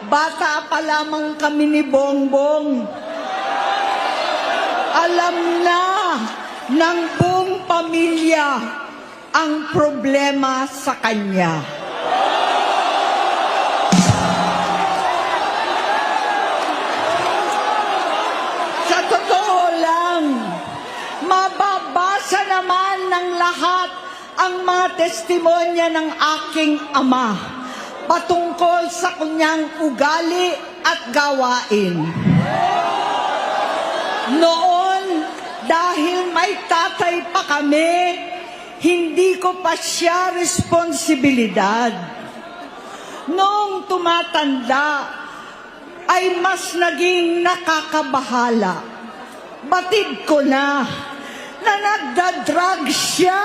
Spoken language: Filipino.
Bata pa lamang kami ni Bongbong. Alam na ng buong pamilya ang problema sa kanya. Sa totoo lang, mababasa naman ng lahat ang mga testimonya ng aking ama patungkol sa kanyang ugali at gawain. Noon, dahil may tatay pa kami, hindi ko pa siya responsibilidad. Noong tumatanda, ay mas naging nakakabahala. Batid ko na nagda-drug siya.